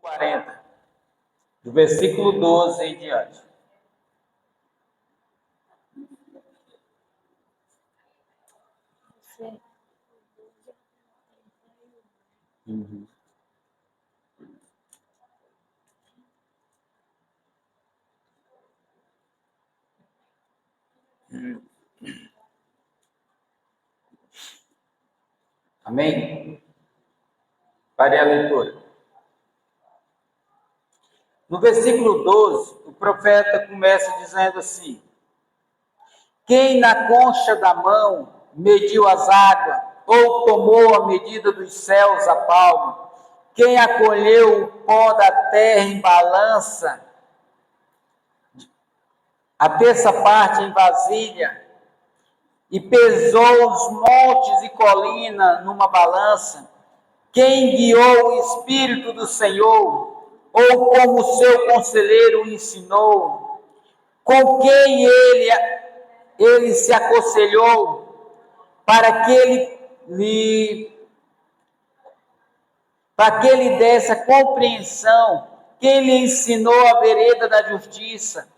40, do versículo 12 em diante. Uhum. Amém? Pare a leitura. No versículo 12, o profeta começa dizendo assim: quem na concha da mão mediu as águas, ou tomou a medida dos céus a palmo, quem acolheu o pó da terra em balança, a terça parte em vasilha, e pesou os montes e colinas numa balança, quem guiou o Espírito do Senhor, ou como seu conselheiro o ensinou, com quem ele se aconselhou, para que ele desse a compreensão, quem lhe ensinou a vereda da justiça,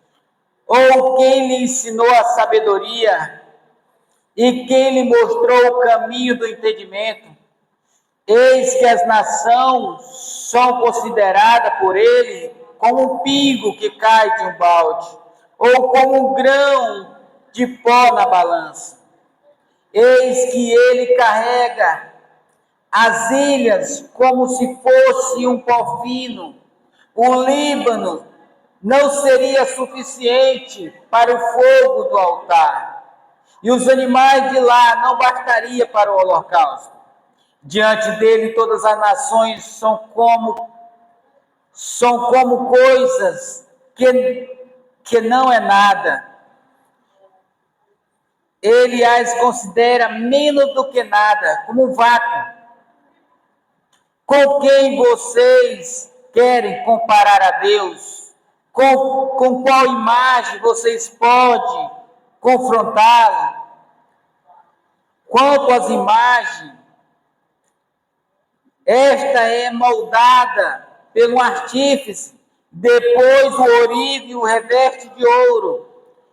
ou quem lhe ensinou a sabedoria, e quem lhe mostrou o caminho do entendimento. Eis que as nações são consideradas por ele como um pingo que cai de um balde, ou como um grão de pó na balança. Eis que ele carrega as ilhas como se fosse um pó fino. O Líbano não seria suficiente para o fogo do altar, e os animais de lá não bastaria para o holocausto. Diante dele todas as nações são como coisas que não é nada. Ele as considera menos do que nada, como um vácuo. Com quem vocês querem comparar a Deus? Com qual imagem vocês podem confrontá-lo? Quanto às imagens, esta é moldada pelo artífice, depois o ourive o reveste de ouro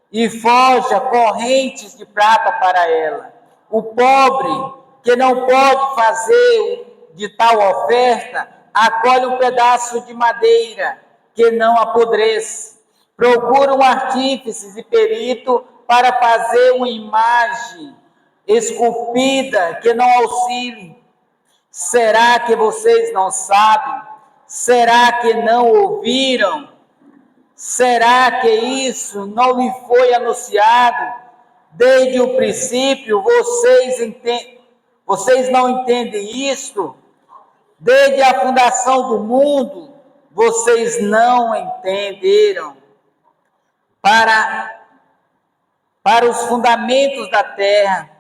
e forja correntes de prata para ela. O pobre, que não pode fazer de tal oferta, acolhe um pedaço de madeira que não apodrece. Procura um artífice e perito para fazer uma imagem esculpida que não auxilie. Será que vocês não sabem? Será que não ouviram? Será que isso não lhe foi anunciado? Desde o princípio, vocês não entendem isto? Desde a fundação do mundo, vocês não entenderam. Para os fundamentos da terra,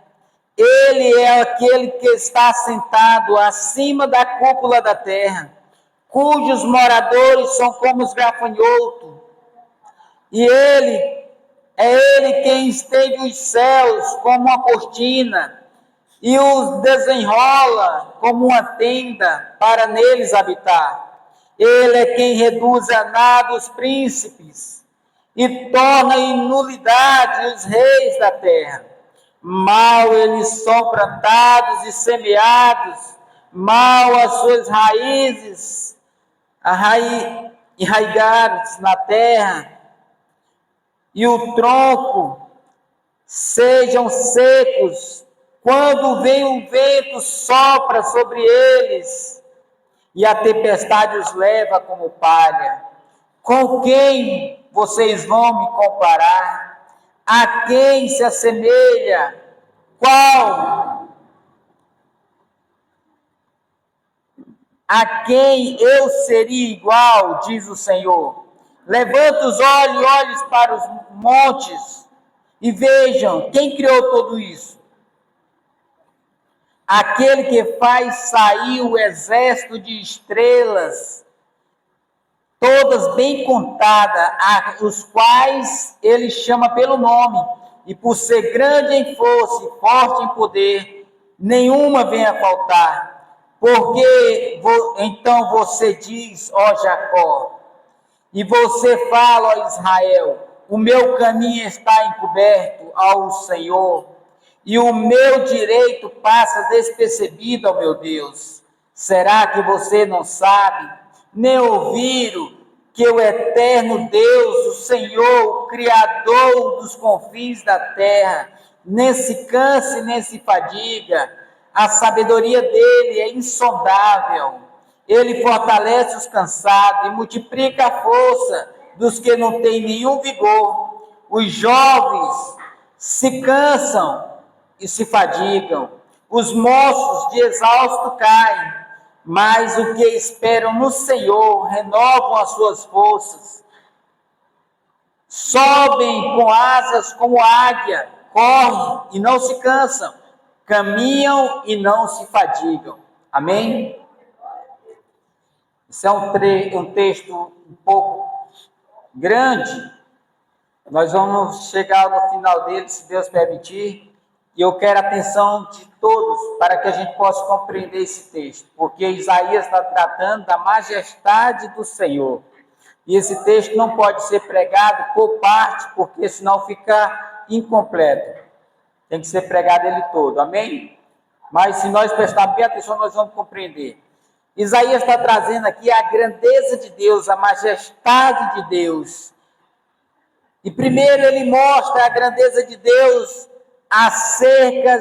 ele é aquele que está sentado acima da cúpula da terra, cujos moradores são como os gafanhotos. E é ele quem estende os céus como uma cortina e os desenrola como uma tenda para neles habitar. Ele é quem reduz a nada os príncipes e torna em nulidade os reis da terra. Mal eles são plantados e semeados, mal as suas raízes enraigadas na terra, e o tronco sejam secos, quando vem o vento sopra sobre eles, e a tempestade os leva como palha. Com quem vocês vão me comparar? A quem se assemelha? Qual? A quem eu seria igual, diz o Senhor. Levanta os olhos para os montes e vejam quem criou tudo isso. Aquele que faz sair o exército de estrelas, todas bem contadas, os quais ele chama pelo nome, e por ser grande em força e forte em poder, nenhuma vem a faltar. Então você diz, ó Jacó, e você fala, ó Israel, o meu caminho está encoberto ao Senhor, e o meu direito passa despercebido ao meu Deus. Será que você não sabe, nem ouviram, que o eterno Deus, o Senhor, o Criador dos confins da terra, nem se cansa nem se fadiga, a sabedoria dele é insondável, ele fortalece os cansados e multiplica a força dos que não têm nenhum vigor. Os jovens se cansam e se fadigam, os moços de exausto caem, mas os que esperam no Senhor renovam as suas forças, sobem com asas como águia, correm e não se cansam, caminham e não se fadigam. Amém? Esse é um texto um pouco grande. Nós vamos chegar no final dele, se Deus permitir, e eu quero a atenção de todos para que a gente possa compreender esse texto, porque Isaías está tratando da majestade do Senhor. E esse texto não pode ser pregado por parte, porque senão fica incompleto. Tem que ser pregado ele todo, amém? Mas se nós prestarmos bem atenção, nós vamos compreender. Isaías está trazendo aqui a grandeza de Deus, a majestade de Deus. E primeiro ele mostra a grandeza de Deus acerca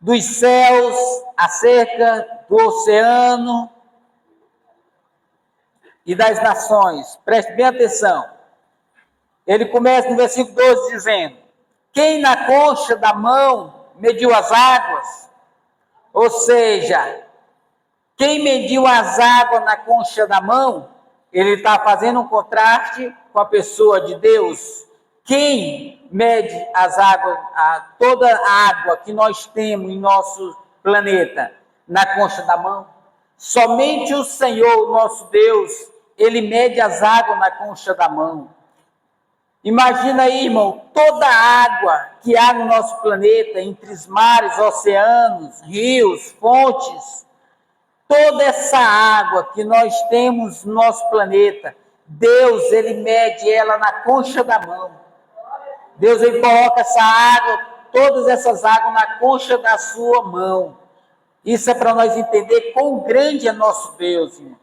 dos céus, acerca do oceano e das nações. Preste bem atenção. Ele começa no versículo 12 dizendo: quem na concha da mão mediu as águas? Ou seja, quem mediu as águas na concha da mão, ele está fazendo um contraste com a pessoa de Deus. Quem mede as águas, toda a água que nós temos em nosso planeta, na concha da mão? Somente o Senhor, nosso Deus, ele mede as águas na concha da mão. Imagina aí, irmão, toda a água que há no nosso planeta, entre os mares, oceanos, rios, fontes, toda essa água que nós temos no nosso planeta, Deus, ele mede ela na concha da mão. Deus, ele coloca essa água, todas essas águas na concha da sua mão. Isso é para nós entender quão grande é nosso Deus, irmão.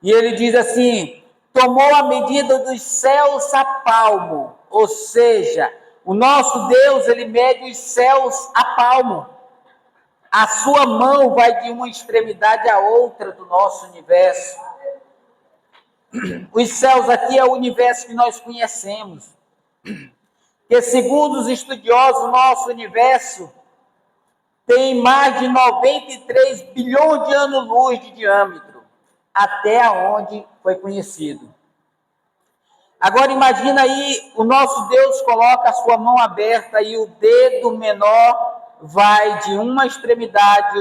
E ele diz assim: tomou a medida dos céus a palmo, ou seja, o nosso Deus, ele mede os céus a palmo. A sua mão vai de uma extremidade à outra do nosso universo. Os céus aqui é o universo que nós conhecemos. Que segundo os estudiosos, o nosso universo tem mais de 93 bilhões de anos-luz de diâmetro, até onde foi conhecido. Agora imagina aí, o nosso Deus coloca a sua mão aberta e o dedo menor vai de uma extremidade,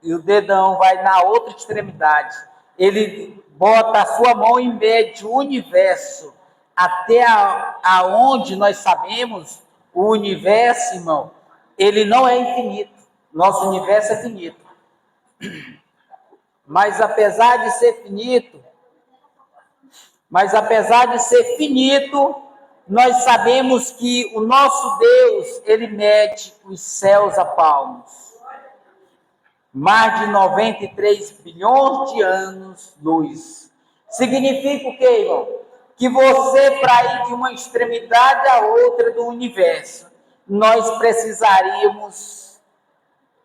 o dedão vai na outra extremidade. Ele bota a sua mão e mede o universo, até aonde nós sabemos, o universo, irmão, ele não é infinito. Nosso universo é finito. Mas apesar de ser finito, nós sabemos que o nosso Deus, ele mede os céus a palmos. Mais de 93 bilhões de anos-luz. Significa o quê, irmão? Que você, para ir de uma extremidade à outra do universo, nós precisaríamos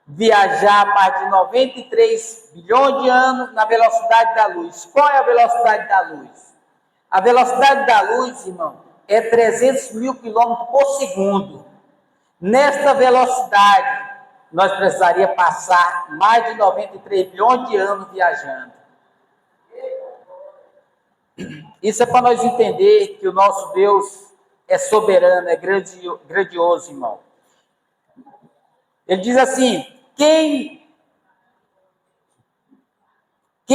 viajar mais de 93 bilhões de anos na velocidade da luz. Qual é a velocidade da luz? A velocidade da luz, irmão, é 300 mil quilômetros por segundo. Nesta velocidade, nós precisaríamos passar mais de 93 bilhões de anos viajando. Isso é para nós entender que o nosso Deus é soberano, é grandioso, irmão. Ele diz assim: quem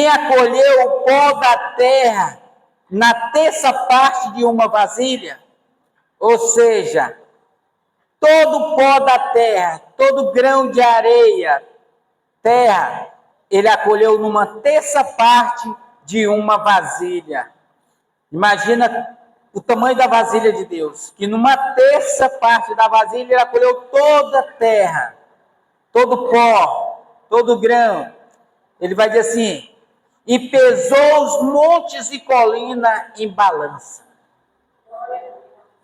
acolheu o pó da terra na terça parte de uma vasilha, ou seja, todo o pó da terra, todo grão de areia, terra, ele acolheu numa terça parte de uma vasilha. Imagina o tamanho da vasilha de Deus, que numa terça parte da vasilha ele acolheu toda a terra, todo o pó, todo o grão. Ele vai dizer assim, e pesou os montes e colinas em balança.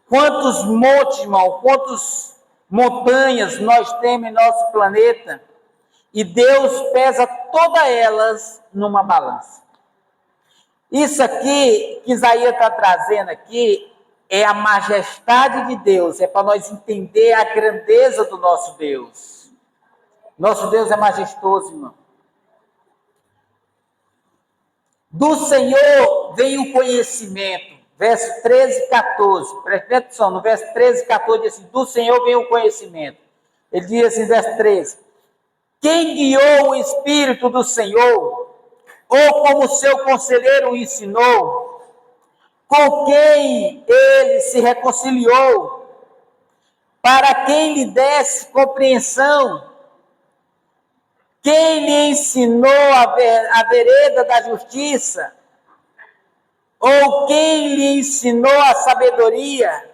Quantos montes, irmão, quantas montanhas nós temos em nosso planeta, e Deus pesa todas elas numa balança. Isso aqui que Isaías está trazendo aqui é a majestade de Deus, é para nós entender a grandeza do nosso Deus. Nosso Deus é majestoso, irmão. Do Senhor vem o conhecimento. Verso 13 e 14. Preste atenção, no verso 13 e 14 diz assim, do Senhor vem o conhecimento. Ele diz assim, verso 13. Quem guiou o Espírito do Senhor, ou como seu conselheiro o ensinou, com quem ele se reconciliou, para quem lhe desse compreensão, quem lhe ensinou a vereda da justiça, ou quem lhe ensinou a sabedoria,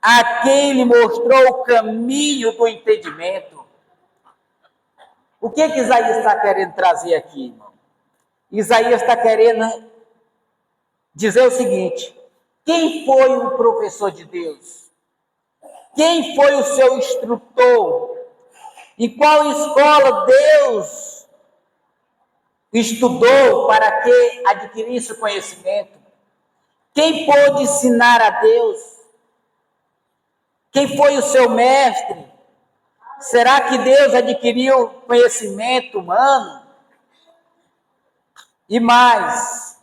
a quem lhe mostrou o caminho do entendimento. O que Isaías está querendo trazer aqui, irmão? Isaías está querendo dizer o seguinte, quem foi o professor de Deus? Quem foi o seu instrutor? Em qual escola Deus estudou para que adquirisse conhecimento? Quem pôde ensinar a Deus? Quem foi o seu mestre? Será que Deus adquiriu conhecimento humano? E mais,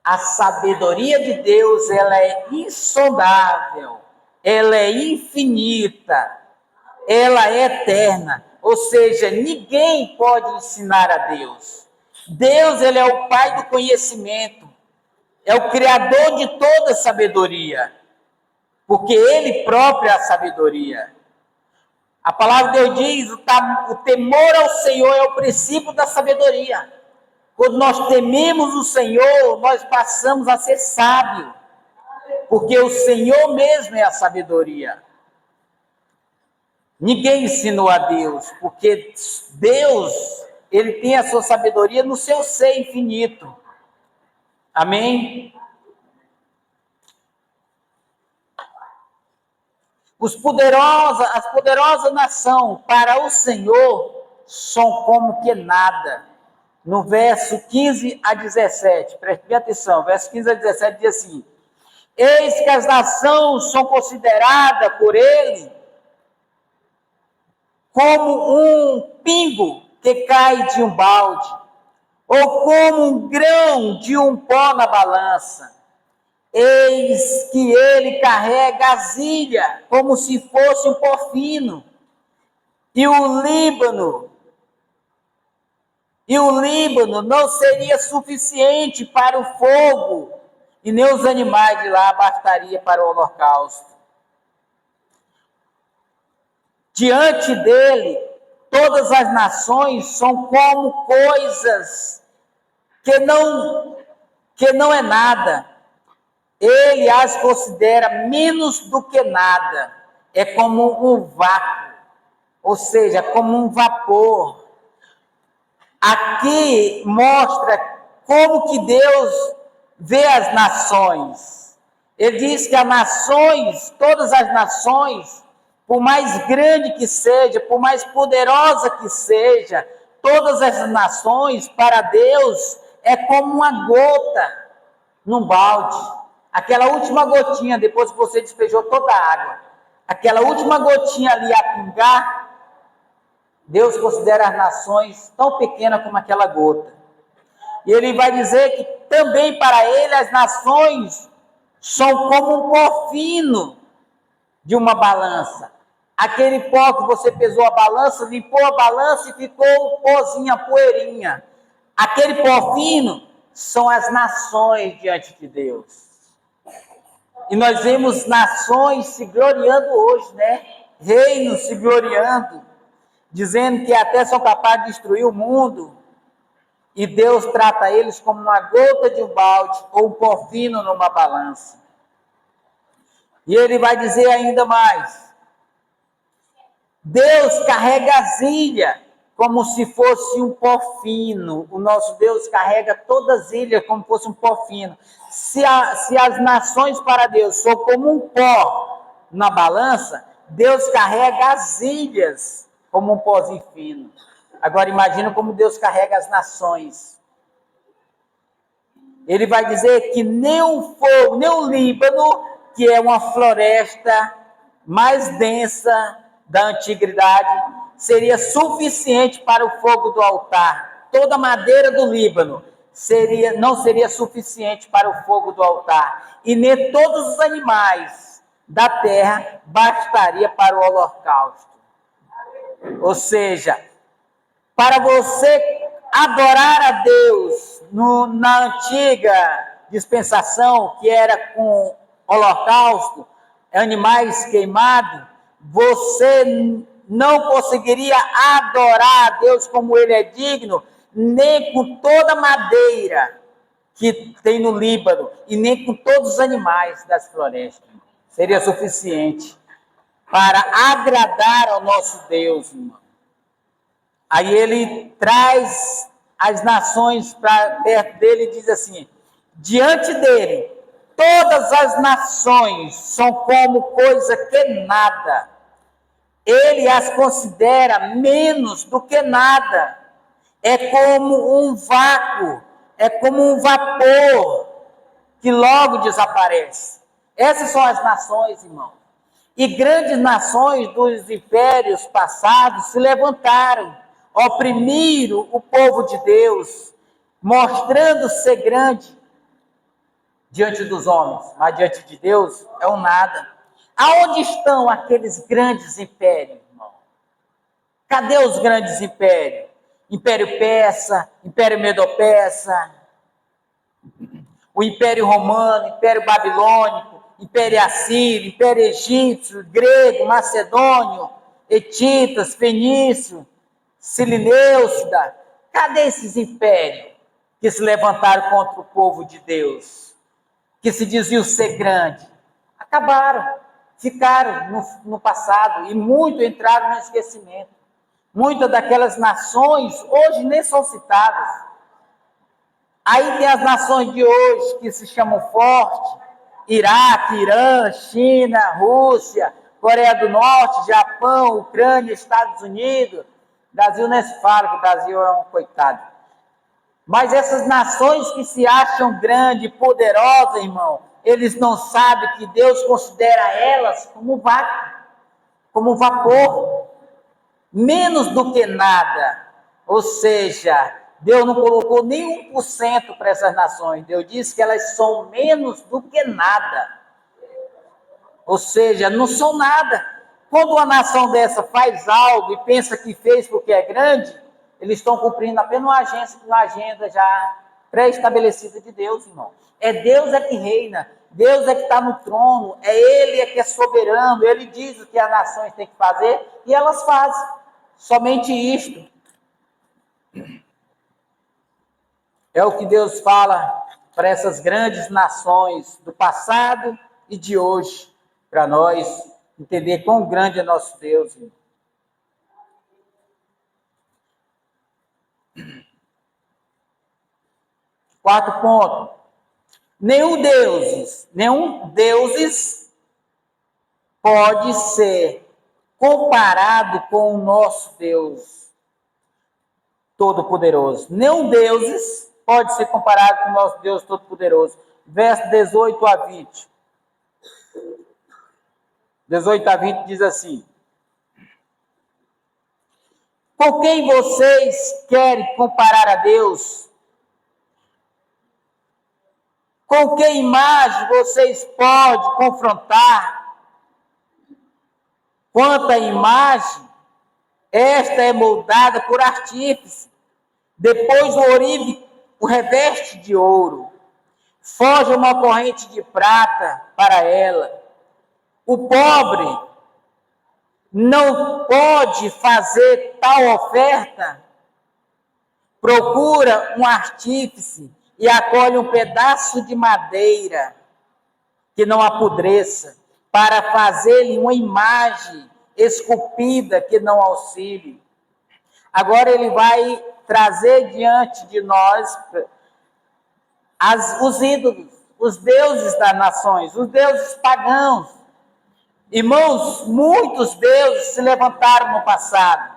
a sabedoria de Deus, ela é insondável, ela é infinita, ela é eterna. Ou seja, ninguém pode ensinar a Deus. Deus, ele é o Pai do conhecimento, é o Criador de toda sabedoria, porque Ele próprio é a sabedoria. A palavra de Deus diz, o temor ao Senhor é o princípio da sabedoria. Quando nós tememos o Senhor, nós passamos a ser sábios, porque o Senhor mesmo é a sabedoria. Ninguém ensinou a Deus, porque Deus, ele tem a sua sabedoria no seu ser infinito. Amém? As poderosas nações para o Senhor são como que nada. No verso 15 a 17, preste atenção, verso 15 a 17 diz assim, eis que as nações são consideradas por ele como um pingo que cai de um balde, ou como um grão de um pó na balança. Eis que ele carrega a zilha como se fosse um pó fino, e o Líbano não seria suficiente para o fogo, e nem os animais de lá bastaria para o holocausto. Diante dele, todas as nações são como coisas que não é nada. Ele as considera menos do que nada. É como um vácuo, ou seja, como um vapor. Aqui mostra como que Deus vê as nações. Ele diz que as nações, todas as nações, por mais grande que seja, por mais poderosa que seja, todas as nações, para Deus, é como uma gota num balde. Aquela última gotinha, depois que você despejou toda a água, aquela última gotinha ali a pingar, Deus considera as nações tão pequenas como aquela gota. E ele vai dizer que também para ele as nações são como um pó fino de uma balança. Aquele pó que você pesou a balança, limpou a balança e ficou um pozinho, a poeirinha. Aquele pó fino são as nações diante de Deus. E nós vemos nações se gloriando hoje, né? Reinos se gloriando. dizendo que até são capazes de destruir o mundo, e Deus trata eles como uma gota de um balde ou um pó fino numa balança. E ele vai dizer ainda mais: Deus carrega a ilhas como se fosse um pó fino. O nosso Deus carrega todas as ilhas como se fosse um pó fino. Se as nações para Deus são como um pó na balança, Deus carrega as ilhas como um pozinho fino. Agora imagina como Deus carrega as nações. Ele vai dizer que nem o fogo, nem o Líbano, que é uma floresta mais densa da antiguidade, seria suficiente para o fogo do altar. Toda a madeira do Líbano não seria suficiente para o fogo do altar. E nem todos os animais da terra bastaria para o holocausto. Ou seja, para você adorar a Deus na antiga dispensação, que era com holocausto, animais queimados, você não conseguiria adorar a Deus como Ele é digno, nem com toda a madeira que tem no Líbano, e nem com todos os animais das florestas. Seria suficiente para agradar ao nosso Deus, irmão. Aí ele traz as nações para perto dele e diz assim: diante dele, todas as nações são como coisa que nada. Ele as considera menos do que nada. É como um vácuo, é como um vapor que logo desaparece. Essas são as nações, irmão. E grandes nações dos impérios passados se levantaram, oprimiram o povo de Deus, mostrando ser grande diante dos homens, mas diante de Deus é um nada. Aonde estão aqueles grandes impérios, irmão? Cadê os grandes impérios? Império Persa, Império Medo-Persa, o Império Romano, Império Babilônico, Império Assírio, Império Egípcio, Grego, Macedônio, Hetitas, Fenício, Silineucida. Cadê esses impérios que se levantaram contra o povo de Deus? Que se diziam ser grande? Acabaram, ficaram no passado e muito entraram no esquecimento. Muitas daquelas nações hoje nem são citadas. Aí tem as nações de hoje que se chamam fortes: Iraque, Irã, China, Rússia, Coreia do Norte, Japão, Ucrânia, Estados Unidos. Brasil nem se fala que o Brasil é um coitado. Mas essas nações que se acham grandes e poderosas, irmão, eles não sabem que Deus considera elas como vácuo, como vapor, menos do que nada. Ou seja, Deus não colocou nem 1% para essas nações. Deus disse que elas são menos do que nada. Ou seja, não são nada. Quando uma nação dessa faz algo e pensa que fez porque é grande, eles estão cumprindo apenas uma agenda já pré-estabelecida de Deus, irmão. Deus é que reina, Deus é que está no trono, Ele é que é soberano, Ele diz o que as nações têm que fazer e elas fazem. Somente isto. É o que Deus fala para essas grandes nações do passado e de hoje, para nós entender quão grande é nosso Deus. Quarto ponto. Nenhum deuses pode ser comparado com o nosso Deus Todo-Poderoso. Nenhum deuses pode ser comparado com o nosso Deus Todo-Poderoso. Verso 18 a 20. 18 a 20 diz assim: com quem vocês querem comparar a Deus? Com que imagem vocês podem confrontar? Quanto à imagem, esta é moldada por artífice. Depois o orive o reveste de ouro. Forja uma corrente de prata para ela. O pobre não pode fazer tal oferta, procura um artífice e acolhe um pedaço de madeira que não apodreça, para fazer-lhe uma imagem esculpida que não auxilie. Agora ele vai trazer diante de nós os ídolos, os deuses das nações, os deuses pagãos. Irmãos, muitos deuses se levantaram no passado,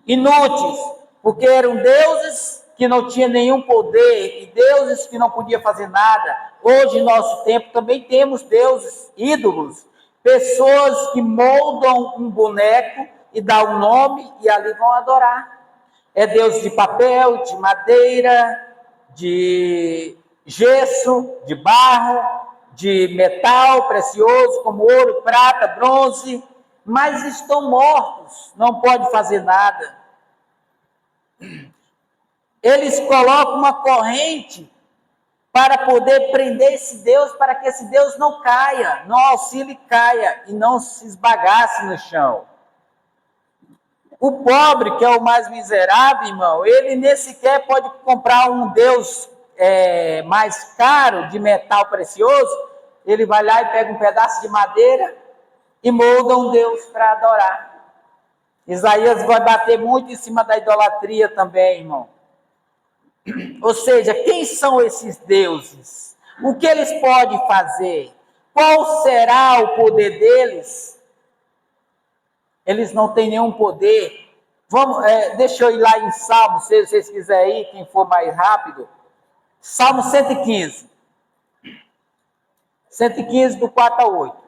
inúteis, porque eram deuses que não tinham nenhum poder e deuses que não podiam fazer nada. Hoje, em nosso tempo, também temos deuses, ídolos, pessoas que moldam um boneco e dão um nome e ali vão adorar. É Deus de papel, de madeira, de gesso, de barro, de metal precioso, como ouro, prata, bronze, mas estão mortos, não pode fazer nada. Eles colocam uma corrente para poder prender esse Deus, para que esse Deus não caia, não auxilie caia e não se esbagace no chão. O pobre, que é o mais miserável, irmão, ele nem sequer pode comprar um Deus mais caro, de metal precioso. Ele vai lá e pega um pedaço de madeira e molda um Deus para adorar. Isaías vai bater muito em cima da idolatria também, irmão. Ou seja, quem são esses deuses? O que eles podem fazer? Qual será o poder deles? Eles não têm nenhum poder. Deixa eu ir lá em Salmo, se vocês quiserem ir, quem for mais rápido. Salmo 115. 115, do 4 ao 8.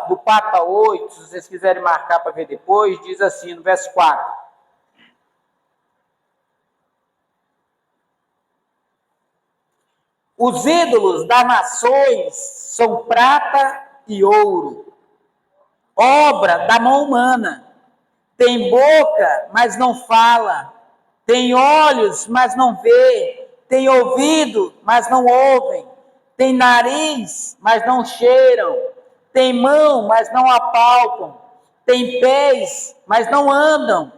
Do 4 a 8, se vocês quiserem marcar para ver depois, diz assim, no verso 4. Os ídolos das nações são prata e ouro, obra da mão humana. Tem boca, mas não fala. Tem olhos, mas não vê. Tem ouvido, mas não ouvem. Tem nariz, mas não cheiram. Tem mão, mas não apalpam. Tem pés, mas não andam.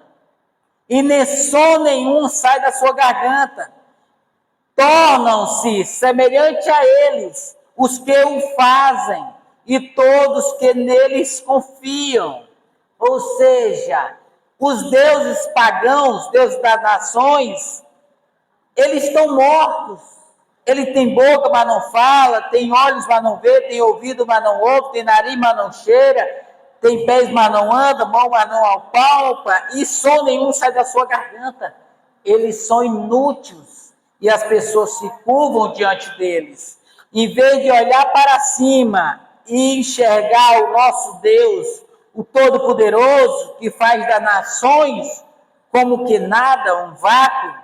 E nem som nenhum sai da sua garganta. Tornam-se semelhante a eles os que o fazem e todos que neles confiam. Ou seja, os deuses pagãos, deuses das nações, eles estão mortos. Ele tem boca, mas não fala, tem olhos, mas não vê, tem ouvido, mas não ouve, tem nariz, mas não cheira, tem pés, mas não anda, mão, mas não apalpa, e som nenhum sai da sua garganta. Eles são inúteis, e as pessoas se curvam diante deles. Em vez de olhar para cima e enxergar o nosso Deus, o Todo-Poderoso, que faz das nações como que nada, um vácuo,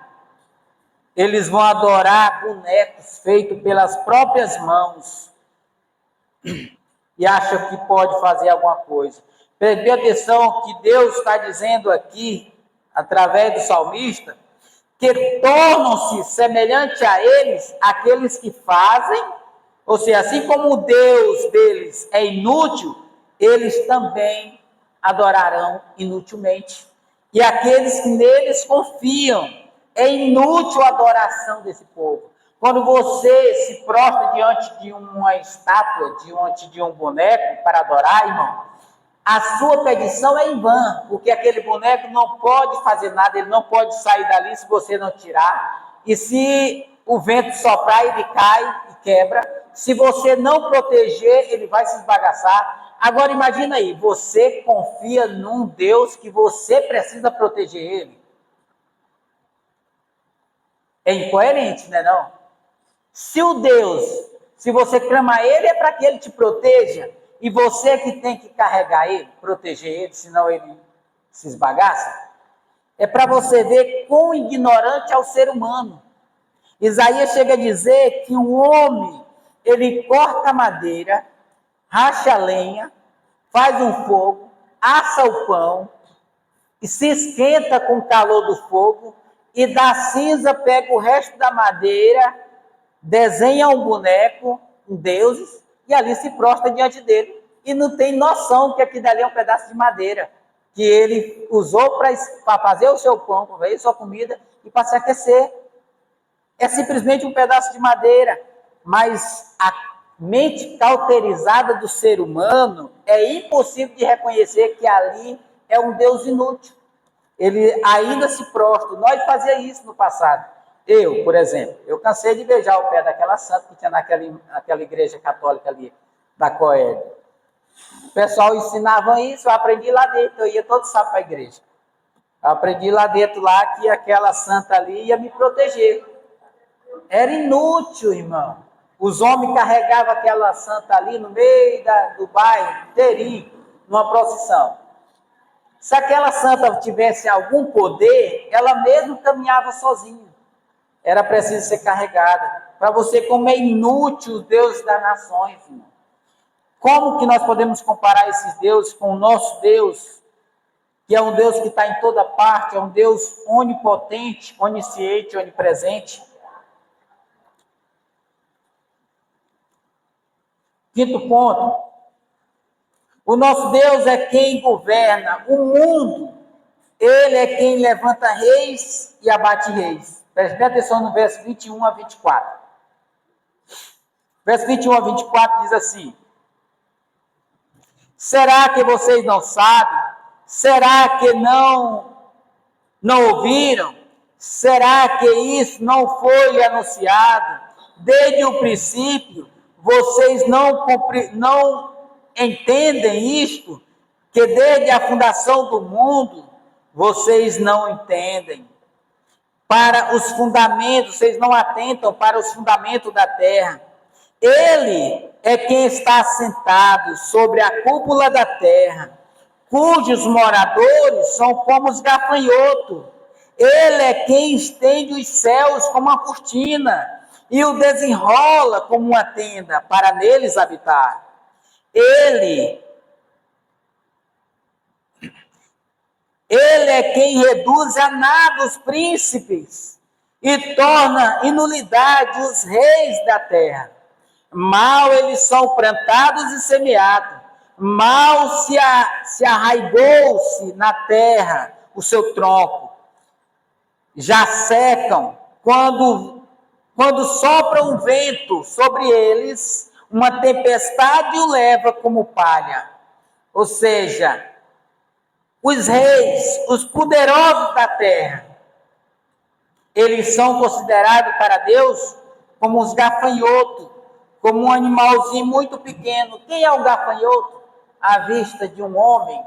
eles vão adorar bonecos feitos pelas próprias mãos e acham que pode fazer alguma coisa. Preste atenção que Deus está dizendo aqui, através do salmista, que tornam-se semelhante a eles aqueles que fazem, ou seja, assim como o Deus deles é inútil, eles também adorarão inutilmente. E aqueles que neles confiam, é inútil a adoração desse povo. Quando você se prostra diante de uma estátua, diante de um boneco para adorar, irmão, a sua petição é em vão, porque aquele boneco não pode fazer nada, ele não pode sair dali se você não tirar, e se o vento soprar, ele cai e quebra, se você não proteger, ele vai se esbagaçar. Agora imagina aí, você confia num Deus que você precisa proteger ele. É incoerente, né não? Se o Deus, se você clama a ele, é para que ele te proteja, e você que tem que carregar ele, proteger ele, senão ele se esbagaça, é para você ver quão ignorante é o ser humano. Isaías chega a dizer que o homem, ele corta a madeira, racha a lenha, faz um fogo, assa o pão, e se esquenta com o calor do fogo, e da cinza pega o resto da madeira, desenha um boneco, um deus, e ali se prostra diante dele. E não tem noção que aquilo dali é um pedaço de madeira, que ele usou para fazer o seu pão, para fazer a sua comida e para se aquecer. É simplesmente um pedaço de madeira, mas a mente cauterizada do ser humano é impossível de reconhecer que ali é um Deus inútil. Ele ainda se prostra. Nós fazíamos isso no passado. Eu, por exemplo, eu cansei de beijar o pé daquela santa que tinha naquela igreja católica ali, da Coed. O pessoal ensinava isso, eu aprendi lá dentro, eu ia todo sábado para a igreja. Eu aprendi lá dentro lá que aquela santa ali ia me proteger. Era inútil, irmão. Os homens carregavam aquela santa ali no meio do bairro, inteirinho, numa procissão. Se aquela santa tivesse algum poder, ela mesmo caminhava sozinha. Era preciso ser carregada. Para você como é inútil os deuses das nações, irmão. Como que nós podemos comparar esses deuses com o nosso Deus, que é um Deus que está em toda parte, é um Deus onipotente, onisciente, onipresente? Quinto ponto, o nosso Deus é quem governa o mundo, ele é quem levanta reis e abate reis. Preste atenção no verso 21 a 24. Verso 21 a 24 diz assim: será que vocês não sabem? Será que não ouviram? Será que isso não foi lhe anunciado? Desde o princípio, vocês não entendem isto? Que desde a fundação do mundo, vocês não entendem. Para os fundamentos, vocês não atentam para os fundamentos da terra. Ele é quem está assentado sobre a cúpula da terra, cujos moradores são como os gafanhotos. Ele é quem estende os céus como uma cortina e o desenrola como uma tenda para neles habitar. Ele é quem reduz a nada os príncipes e torna em nulidade os reis da terra. Mal eles são plantados e semeados, mal se arraigou-se na terra o seu tronco. Já secam quando sopra um vento sobre eles, uma tempestade o leva como palha. Ou seja, os reis, os poderosos da terra, eles são considerados para Deus como os gafanhotos, como um animalzinho muito pequeno. Quem é um gafanhoto? À vista de um homem.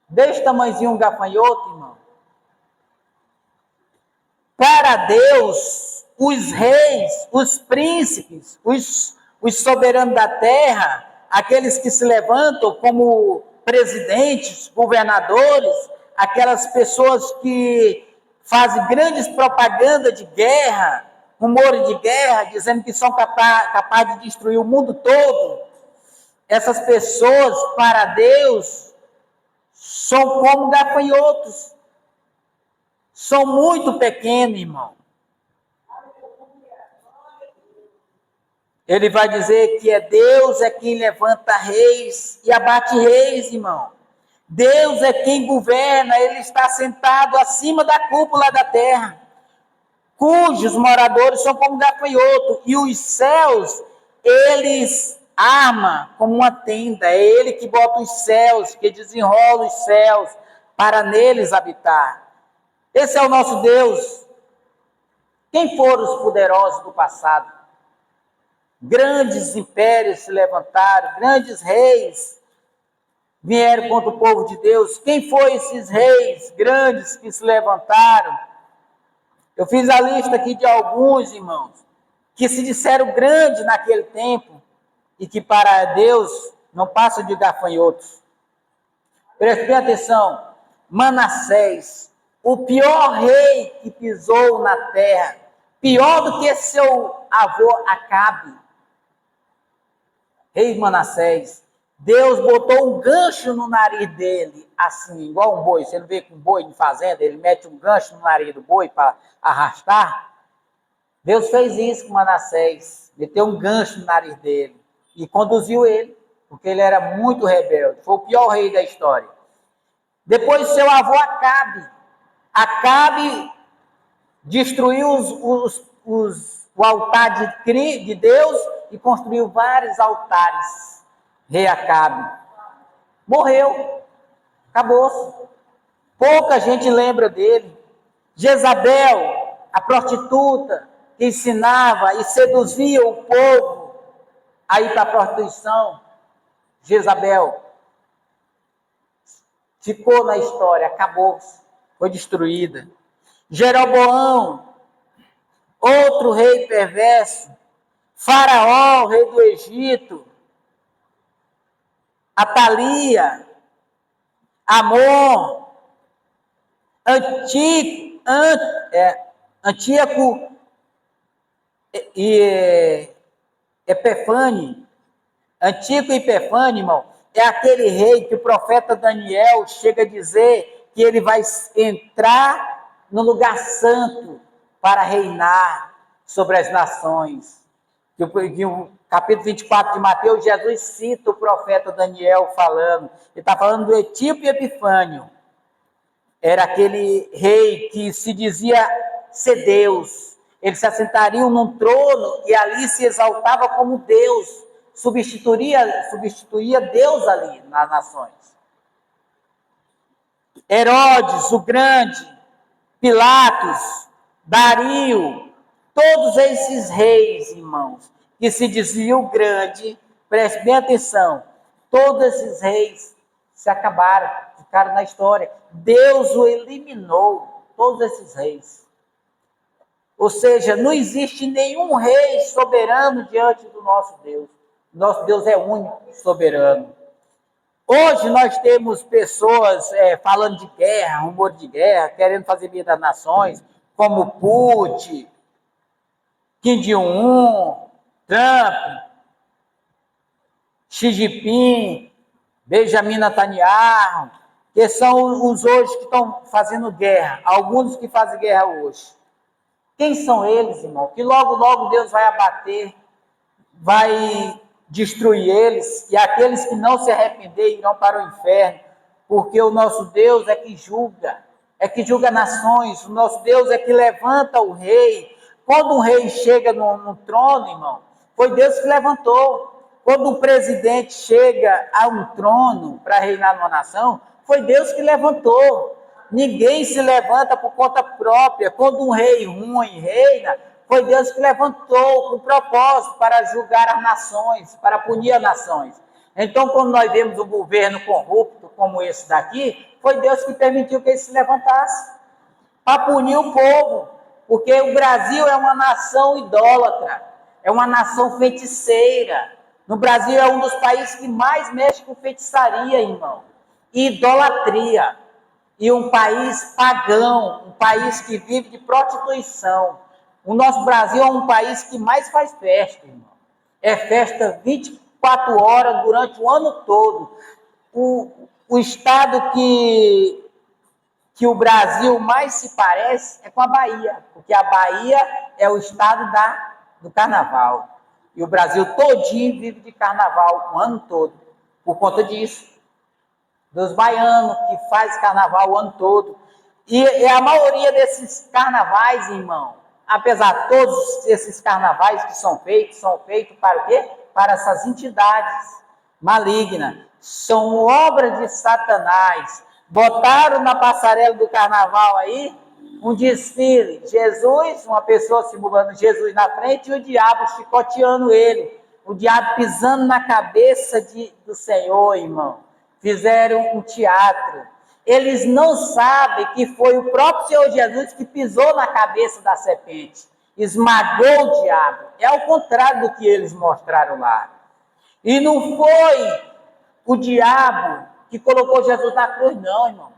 Desse tamanhozinho um gafanhoto, irmão. Para Deus, os reis, os príncipes, os soberanos da terra, aqueles que se levantam como presidentes, governadores, aquelas pessoas que fazem grandes propagandas de guerra, rumores de guerra, dizendo que são capazes de destruir o mundo todo. Essas pessoas, para Deus, são como gafanhotos. São muito pequenos, irmão. Ele vai dizer que Deus é quem levanta reis e abate reis, irmão. Deus é quem governa, ele está sentado acima da cúpula da terra, cujos moradores são como gafanhoto, e os céus, eles arma como uma tenda. É ele que bota os céus, que desenrola os céus, para neles habitar. Esse é o nosso Deus. Quem foram os poderosos do passado? Grandes impérios se levantaram, grandes reis vieram contra o povo de Deus. Quem foram esses reis grandes que se levantaram? Eu fiz a lista aqui de alguns, irmãos, que se disseram grandes naquele tempo e que para Deus não passam de gafanhotos. Preste bem atenção. Manassés, o pior rei que pisou na terra, pior do que seu avô Acabe. Rei Manassés, Deus botou um gancho no nariz dele, assim, igual um boi. Você não vê com um boi em fazenda, ele mete um gancho no nariz do boi para arrastar? Deus fez isso com Manassés, meteu um gancho no nariz dele e conduziu ele, porque ele era muito rebelde. Foi o pior rei da história. Depois seu avô Acabe destruiu o altar de Deus e construiu vários altares. Rei Acabe morreu, acabou-se. Pouca gente lembra dele. Jezabel, a prostituta, que ensinava e seduzia o povo a ir para a prostituição. Jezabel ficou na história, acabou-se, foi destruída. Jeroboão, outro rei perverso. Faraó, rei do Egito. Atalia, Amon, Antíoco e Epifânio. Antíoco e Epifânio, irmão, é aquele rei que o profeta Daniel chega a dizer que ele vai entrar no lugar santo para reinar sobre as nações. No capítulo 24 de Mateus, Jesus cita o profeta Daniel falando. Ele está falando do Etíope e Epifânio. Era aquele rei que se dizia ser Deus. Eles se assentariam num trono e ali se exaltava como Deus. Substituía Deus ali nas nações. Herodes, o Grande, Pilatos, Dario, todos esses reis, irmãos, que se diziam grande, preste bem atenção, todos esses reis se acabaram, ficaram na história. Deus o eliminou, todos esses reis. Ou seja, não existe nenhum rei soberano diante do nosso Deus. Nosso Deus é único, soberano. Hoje nós temos pessoas falando de guerra, rumor de guerra, querendo fazer medo das nações, como Putin, Kim Jong-un, Trump, Xi Jinping, Benjamin Netanyahu, que são os hoje que estão fazendo guerra, alguns que fazem guerra hoje. Quem são eles, irmão? Que logo, logo Deus vai abater, vai destruir eles, e aqueles que não se arrepender irão para o inferno, porque o nosso Deus é que julga nações, o nosso Deus é que levanta o rei. Quando um rei chega no trono, irmão, foi Deus que levantou. Quando um presidente chega a um trono para reinar numa nação, foi Deus que levantou. Ninguém se levanta por conta própria. Quando um rei ruim reina, foi Deus que levantou com propósito para julgar as nações, para punir as nações. Então, quando nós vemos um governo corrupto como esse daqui, foi Deus que permitiu que ele se levantasse para punir o povo, porque o Brasil é uma nação idólatra, é uma nação feiticeira. No Brasil é um dos países que mais mexe com feitiçaria, irmão, e idolatria. E um país pagão, um país que vive de prostituição. O nosso Brasil é um país que mais faz festa, irmão. É festa 24 horas durante o ano todo. O estado que o Brasil mais se parece é com a Bahia, porque a Bahia é o estado do carnaval. E o Brasil todinho vive de carnaval o ano todo, por conta disso. Dos baianos que faz carnaval o ano todo. E a maioria desses carnavais, irmão, apesar de todos esses carnavais que são feitos para o quê? Para essas entidades malignas. São obras de Satanás. Botaram na passarela do carnaval aí um desfile. Jesus, uma pessoa simulando Jesus na frente, e o diabo chicoteando ele. O diabo pisando na cabeça do Senhor, irmão. Fizeram um teatro. Eles não sabem que foi o próprio Senhor Jesus que pisou na cabeça da serpente, esmagou o diabo. É ao contrário do que eles mostraram lá. E não foi o diabo que colocou Jesus na cruz, não, irmão.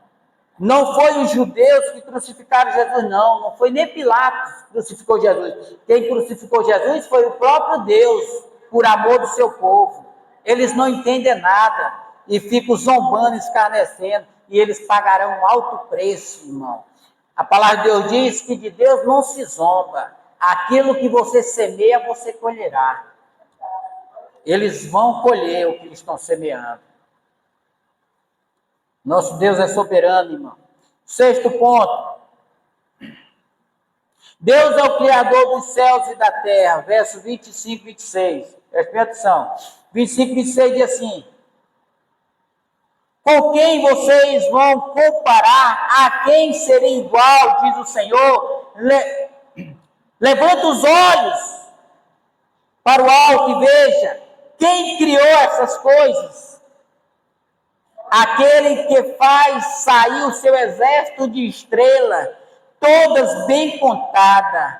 Não foi os judeus que crucificaram Jesus, não. Não foi nem Pilatos que crucificou Jesus. Quem crucificou Jesus foi o próprio Deus, por amor do seu povo. Eles não entendem nada e ficam zombando, escarnecendo, e eles pagarão um alto preço, irmão. A palavra de Deus diz que de Deus não se zomba. Aquilo que você semeia, você colherá. Eles vão colher o que eles estão semeando. Nosso Deus é soberano, irmão. Sexto ponto. Deus é o Criador dos céus e da terra. Verso 25 e 26. Presta atenção. 25 e 26 diz assim: com quem vocês vão comparar? A quem seria igual, diz o Senhor? Levanta os olhos para o alto e veja quem criou essas coisas. Aquele que faz sair o seu exército de estrela, todas bem contadas,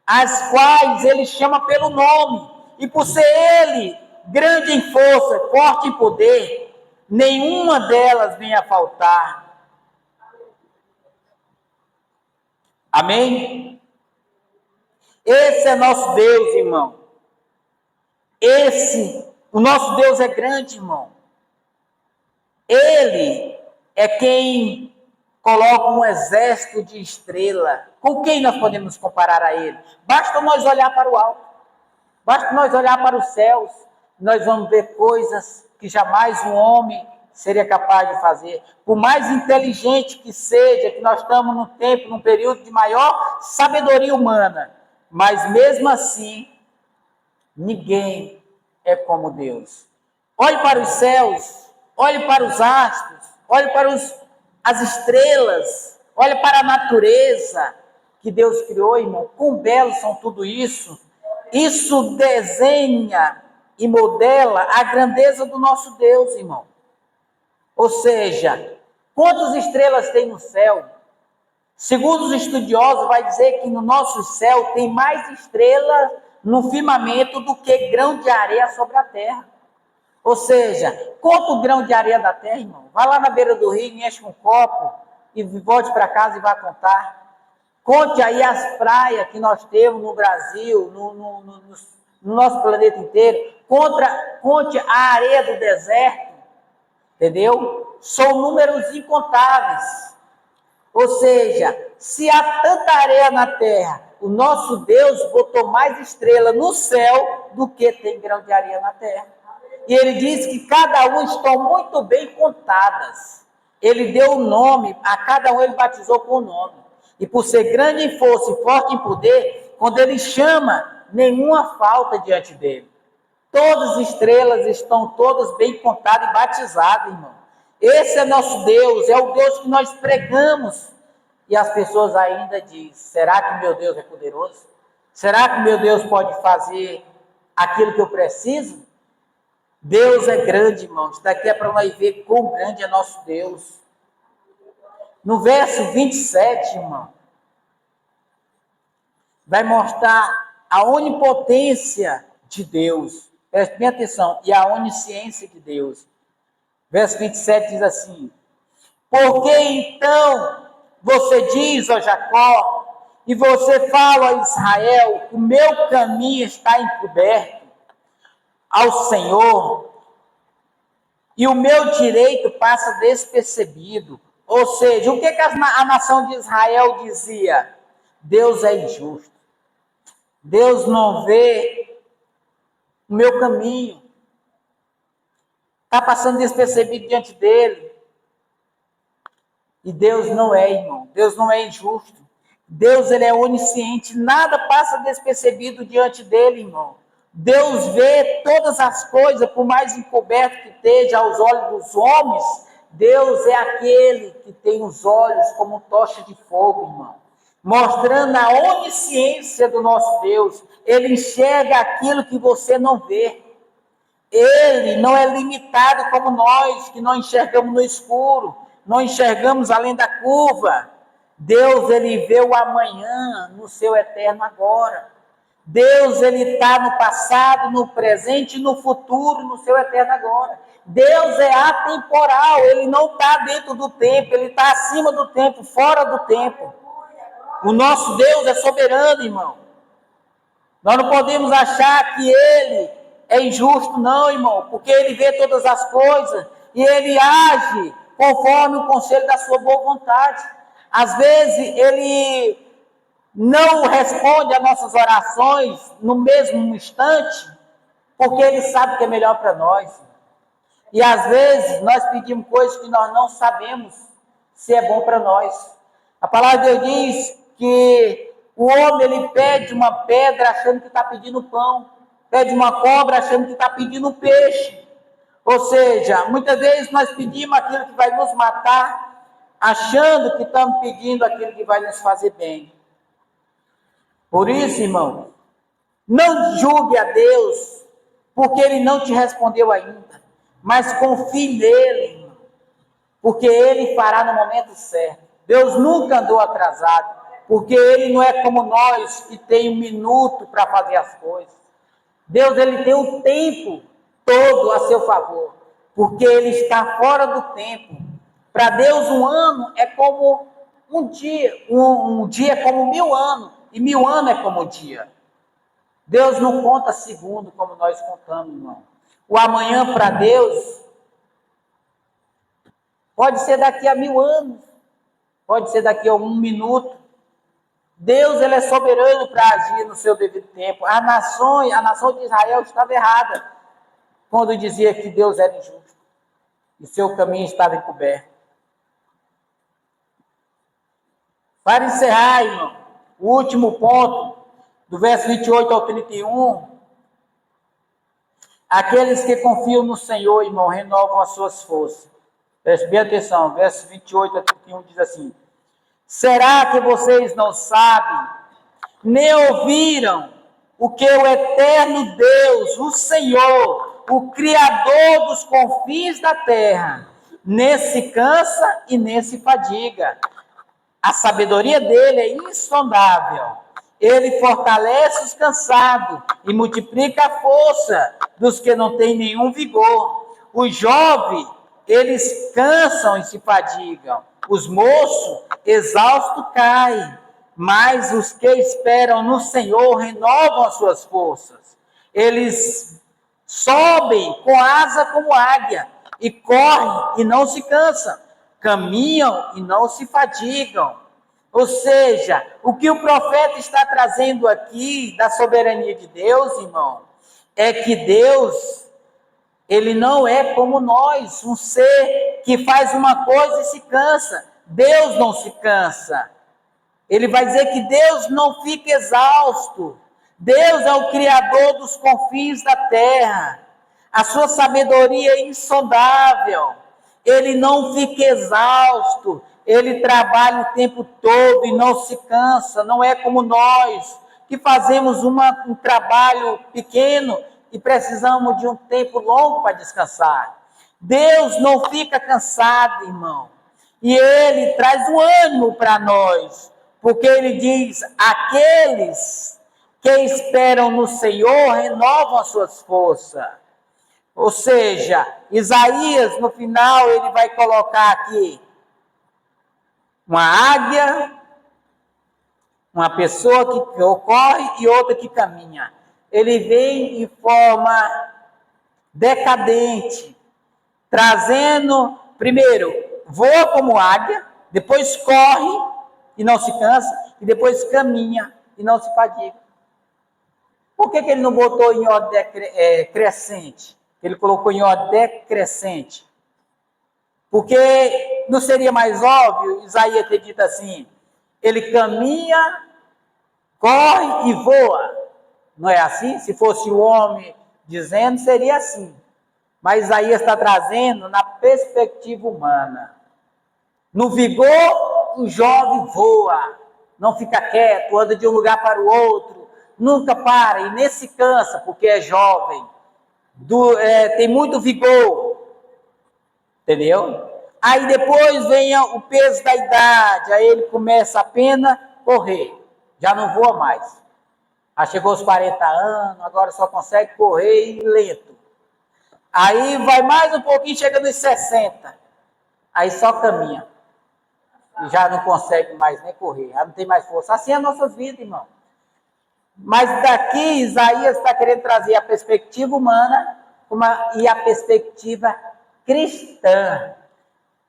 as quais ele chama pelo nome, e por ser ele grande em força, forte em poder, nenhuma delas vem a faltar. Amém? Esse é nosso Deus, irmão. O nosso Deus é grande, irmão. Ele é quem coloca um exército de estrela. Com quem nós podemos comparar a ele? Basta nós olhar para o alto. Basta nós olhar para os céus. Nós vamos ver coisas que jamais um homem seria capaz de fazer. Por mais inteligente que seja, que nós estamos num tempo, num período de maior sabedoria humana. Mas mesmo assim, ninguém é como Deus. Olhe para os céus. Olhe para os astros, olhe para as estrelas, olhe para a natureza que Deus criou, irmão. Quão belos são tudo isso. Isso desenha e modela a grandeza do nosso Deus, irmão. Ou seja, quantas estrelas tem no céu? Segundo os estudiosos, vai dizer que no nosso céu tem mais estrelas no firmamento do que grão de areia sobre a terra. Ou seja, conta o grão de areia da terra, irmão. Vai lá na beira do rio, enche um copo e volte para casa e vai contar. Conte aí as praias que nós temos no Brasil, no nosso planeta inteiro. Conte a areia do deserto, entendeu? São números incontáveis. Ou seja, se há tanta areia na terra, o nosso Deus botou mais estrela no céu do que tem grão de areia na terra. E ele diz que cada um estão muito bem contadas. Ele deu o nome, a cada um ele batizou com o nome. E por ser grande em força e forte em poder, quando ele chama, nenhuma falta diante dele. Todas as estrelas estão todas bem contadas e batizadas, irmão. Esse é nosso Deus, é o Deus que nós pregamos. E as pessoas ainda dizem, será que meu Deus é poderoso? Será que meu Deus pode fazer aquilo que eu preciso? Deus é grande, irmãos. Daqui é para nós ver quão grande é nosso Deus. No verso 27, irmão, vai mostrar a onipotência de Deus. Preste bem atenção. E a onisciência de Deus. Verso 27 diz assim: por que então você diz, ó Jacó, e você fala a Israel, o meu caminho está encoberto ao Senhor, e o meu direito passa despercebido. Ou seja, o que a nação de Israel dizia? Deus é injusto. Deus não vê o meu caminho. Está passando despercebido diante dele. E Deus não é, irmão. Deus não é injusto. Deus, ele é onisciente. Nada passa despercebido diante dele, irmão. Deus vê todas as coisas, por mais encoberto que esteja aos olhos dos homens. Deus é aquele que tem os olhos como tocha de fogo, irmão. Mostrando a onisciência do nosso Deus. Ele enxerga aquilo que você não vê. Ele não é limitado como nós, que não enxergamos no escuro, não enxergamos além da curva. Deus, ele vê o amanhã no seu eterno agora. Deus, ele está no passado, no presente e no futuro, no seu eterno agora. Deus é atemporal, ele não está dentro do tempo, ele está acima do tempo, fora do tempo. O nosso Deus é soberano, irmão. Nós não podemos achar que ele é injusto, não, irmão, porque ele vê todas as coisas e ele age conforme o conselho da sua boa vontade. Às vezes ele não responde às nossas orações no mesmo instante, porque ele sabe que é melhor para nós. E às vezes nós pedimos coisas que nós não sabemos se é bom para nós. A palavra de Deus diz que o homem ele pede uma pedra achando que está pedindo pão, pede uma cobra achando que está pedindo peixe. Ou seja, muitas vezes nós pedimos aquilo que vai nos matar, achando que estamos pedindo aquilo que vai nos fazer bem. Por isso, irmão, não julgue a Deus, porque Ele não te respondeu ainda, mas confie nele, irmão, porque Ele fará no momento certo. Deus nunca andou atrasado, porque Ele não é como nós, que tem um minuto para fazer as coisas. Deus, Ele tem o tempo todo a seu favor, porque Ele está fora do tempo. Para Deus, um ano é como um dia, um dia é como 1000 anos, e 1000 anos é como um dia. Deus não conta segundo como nós contamos, irmão. O amanhã para Deus pode ser daqui a 1000 anos, pode ser daqui a 1 minuto. Deus, Ele é soberano para agir no seu devido tempo. A nação de Israel estava errada quando dizia que Deus era injusto e seu caminho estava encoberto. Para encerrar, irmão, o último ponto, do verso 28 ao 31, aqueles que confiam no Senhor, irmão, renovam as suas forças. Preste bem atenção, verso 28 a 31 diz assim: será que vocês não sabem, nem ouviram o que o eterno Deus, o Senhor, o Criador dos confins da terra, nem se cansa e nem se fadiga? A sabedoria dele é insondável. Ele fortalece os cansados e multiplica a força dos que não têm nenhum vigor. Os jovens, eles cansam e se fadigam. Os moços, exaustos, caem. Mas os que esperam no Senhor renovam as suas forças. Eles sobem com asa como águia e correm e não se cansam. Caminham e não se fadigam. Ou seja, o que o profeta está trazendo aqui da soberania de Deus, irmão, é que Deus, Ele não é como nós, um ser que faz uma coisa e se cansa. Deus não se cansa. Ele vai dizer que Deus não fica exausto. Deus é o Criador dos confins da terra. A sua sabedoria é insondável. Ele não fica exausto. Ele trabalha o tempo todo e não se cansa. Não é como nós, que fazemos um trabalho pequeno e precisamos de um tempo longo para descansar. Deus não fica cansado, irmão. E Ele traz um ânimo para nós. Porque Ele diz, aqueles que esperam no Senhor renovam as suas forças. Ou seja, Isaías, no final, ele vai colocar aqui uma águia, uma pessoa que corre e outra que caminha. Ele vem de forma decadente, trazendo, primeiro, voa como águia, depois corre e não se cansa, e depois caminha e não se fadiga. Por que ele não botou em ordem crescente? Ele colocou em ordem decrescente. Porque não seria mais óbvio Isaías ter dito assim, ele caminha, corre e voa. Não é assim? Se fosse o homem dizendo, seria assim. Mas Isaías está trazendo na perspectiva humana. No vigor, o jovem voa, não fica quieto, anda de um lugar para o outro, nunca para e nem se cansa, porque é jovem, tem muito vigor. Entendeu? Aí depois vem o peso da idade, aí ele começa apenas a correr, já não voa mais. Aí chegou aos 40 anos, agora só consegue correr lento. Aí vai mais um pouquinho, chega nos 60, aí só caminha. E já não consegue mais nem correr, já não tem mais força. Assim é a nossa vida, irmão. Mas daqui Isaías está querendo trazer a perspectiva humana e a perspectiva cristã.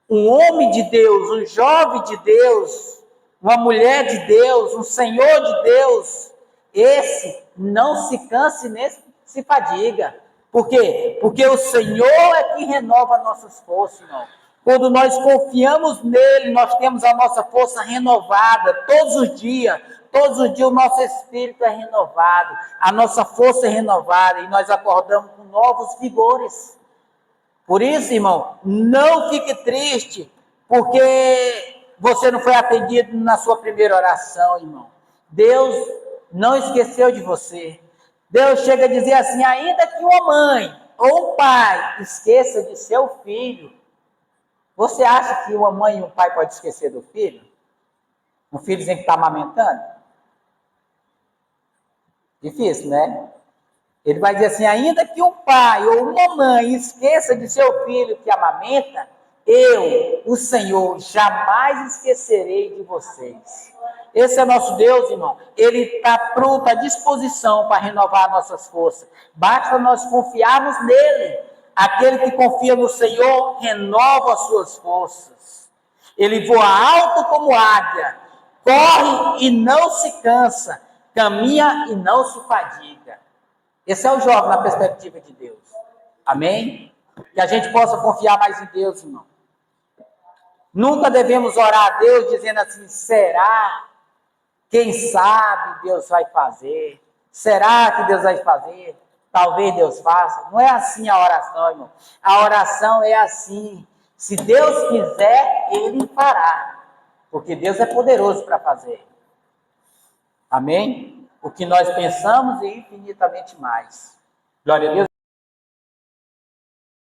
Um homem de Deus, um jovem de Deus, uma mulher de Deus, um senhor de Deus, esse não se canse nem se fadiga. Por quê? Porque o Senhor é que renova nossas forças, irmão. Quando nós confiamos nele, nós temos a nossa força renovada todos os dias. Todos os dias o nosso espírito é renovado, a nossa força é renovada e nós acordamos com novos vigores. Por isso, irmão, não fique triste, porque você não foi atendido na sua primeira oração, irmão. Deus não esqueceu de você. Deus chega a dizer assim, ainda que uma mãe ou um pai esqueça de seu filho, você acha que uma mãe e um pai podem esquecer do filho? Um filhozinho que está amamentando? Difícil, né? Ele vai dizer assim, ainda que um pai ou uma mãe esqueça de seu filho que amamenta, eu, o Senhor, jamais esquecerei de vocês. Esse é nosso Deus, irmão. Ele está pronto, à disposição para renovar nossas forças. Basta nós confiarmos nele. Aquele que confia no Senhor, renova as suas forças. Ele voa alto como águia, corre e não se cansa, caminha e não se fadiga. Esse é o jovem na perspectiva de Deus. Amém? Que a gente possa confiar mais em Deus, irmão. Nunca devemos orar a Deus dizendo assim, será? Quem sabe Deus vai fazer? Será que Deus vai fazer? Talvez Deus faça. Não é assim a oração, irmão. A oração é assim. Se Deus quiser, Ele fará. Porque Deus é poderoso para fazer. Amém? O que nós pensamos e infinitamente mais. Glória a Deus.